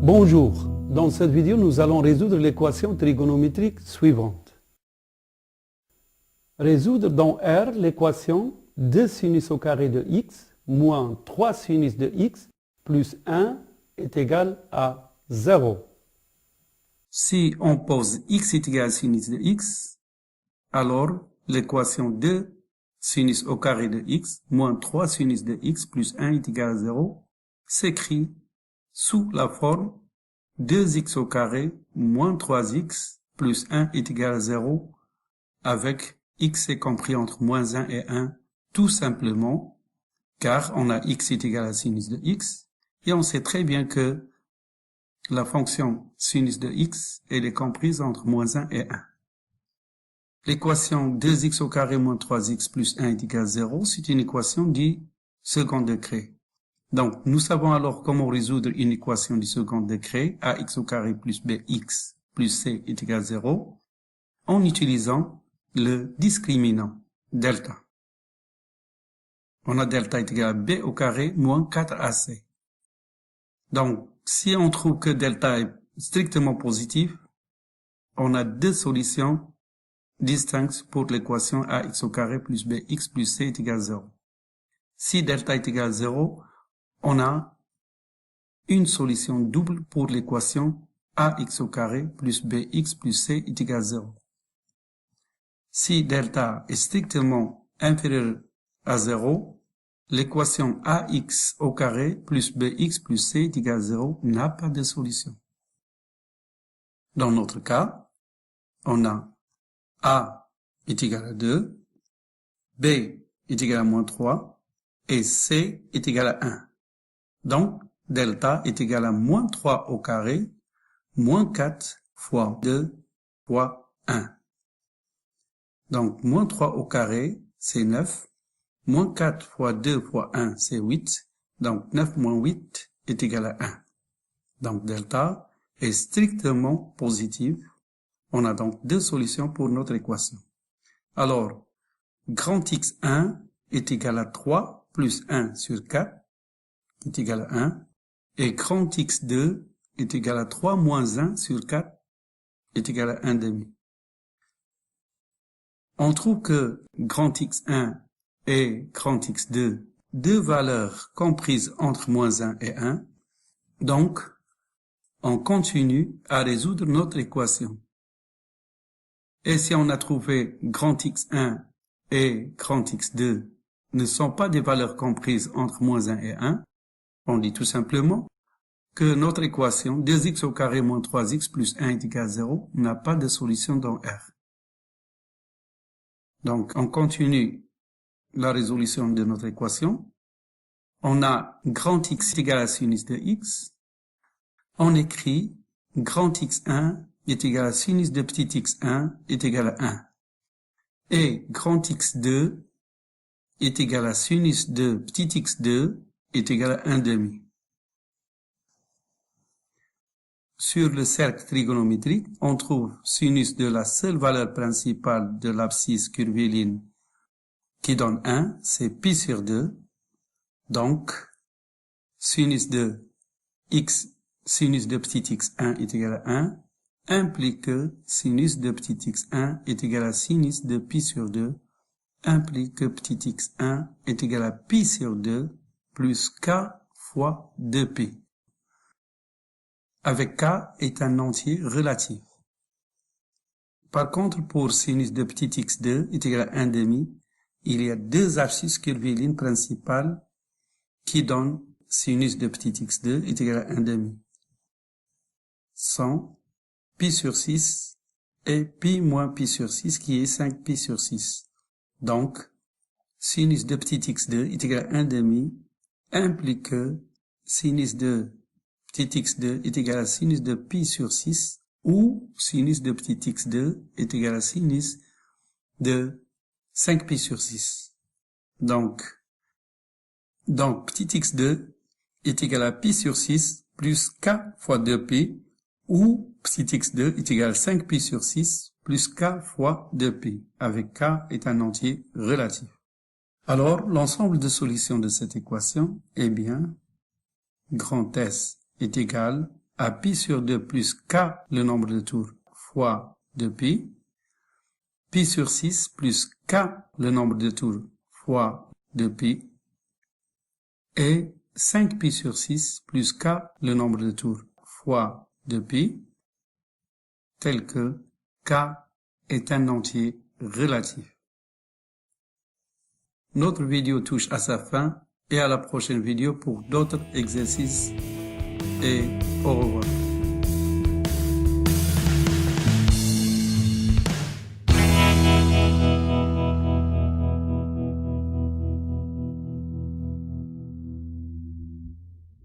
Bonjour, dans cette vidéo nous allons résoudre l'équation trigonométrique suivante. Résoudre dans R l'équation 2 sinus au carré de x moins 3 sinus de x plus 1 est égal à 0. Si on pose x est égal à sinus de x, alors l'équation 2 sinus au carré de x moins 3 sinus de x plus 1 est égal à 0 s'écrit sous la forme 2x au carré moins 3x plus 1 est égal à 0 avec x est compris entre moins 1 et 1 tout simplement car on a x est égal à sinus de x et on sait très bien que la fonction sinus de x elle est comprise entre moins 1 et 1. L'équation 2x au carré moins 3x plus 1 est égal à 0, c'est une équation du second degré. Donc, nous savons alors comment résoudre une équation du second degré, ax au carré plus bx plus c est égal à 0, en utilisant le discriminant, delta. On a delta est égal à b au carré moins 4ac. Donc, si on trouve que delta est strictement positif, on a deux solutions distinctes pour l'équation ax au carré plus bx plus c est égal à 0. Si delta est égal à 0, on a une solution double pour l'équation ax au carré plus bx plus c est égal à 0. Si delta est strictement inférieur à 0, l'équation ax au carré plus bx plus c est égal à 0 n'a pas de solution. Dans notre cas, on a a est égal à 2, b est égal à moins 3 et c est égal à 1. Donc, delta est égal à moins 3 au carré, moins 4 fois 2 fois 1. Donc, moins 3 au carré, c'est 9. Moins 4 fois 2 fois 1, c'est 8. Donc, 9 moins 8 est égal à 1. Donc, delta est strictement positif. On a donc deux solutions pour notre équation. Alors, grand X1 est égal à 3 plus 1 sur 4 est égal à 1. Et grand x2 est égal à 3 moins 1 sur 4 est égal à 1 demi. On trouve que grand x1 et grand x2, deux valeurs comprises entre moins 1 et 1. Donc, on continue à résoudre notre équation. Et si on a trouvé grand x1 et grand x2 ne sont pas des valeurs comprises entre moins 1 et 1, on dit tout simplement que notre équation 2x au carré moins 3x plus 1 est égal à 0 n'a pas de solution dans R. Donc, on continue la résolution de notre équation. On a grand X est égal à sinus de X. On écrit grand X1 est égal à sinus de petit x1 est égal à 1. Et grand X2 est égal à sinus de petit x2 est égal à 1 demi. Sur le cercle trigonométrique, on trouve sinus de la seule valeur principale de l'abscisse curviligne qui donne 1, c'est pi sur 2. Donc, sinus de x, sinus de petit x1 est égal à 1, implique que sinus de petit x1 est égal à sinus de pi sur 2, implique que petit x1 est égal à pi sur 2 plus k fois 2pi. Avec k est un entier relatif. Par contre, pour sinus de petit x2 est égal à 1 demi, il y a deux abscisses curvilignes principales qui donnent sinus de petit x2 est égal à 1 demi. Sont pi sur 6 et pi moins pi sur 6 qui est 5 pi sur 6. Donc, sinus de petit x2 est égal à 1 demi implique que sinus de petit x2 est égal à sinus de pi sur 6 ou sinus de petit x2 est égal à sinus de 5 pi sur 6. Donc petit x2 est égal à pi sur 6 plus k fois 2pi ou petit x2 est égal à 5 pi sur 6 plus k fois 2pi avec k est un entier relatif. Alors, l'ensemble de solutions de cette équation est bien grand S est égal à pi sur 2 plus k le nombre de tours fois 2pi, pi sur 6 plus k le nombre de tours fois 2pi, et 5pi sur 6 plus k le nombre de tours fois 2pi, tel que k est un entier relatif. Notre vidéo touche à sa fin et à la prochaine vidéo pour d'autres exercices et au revoir.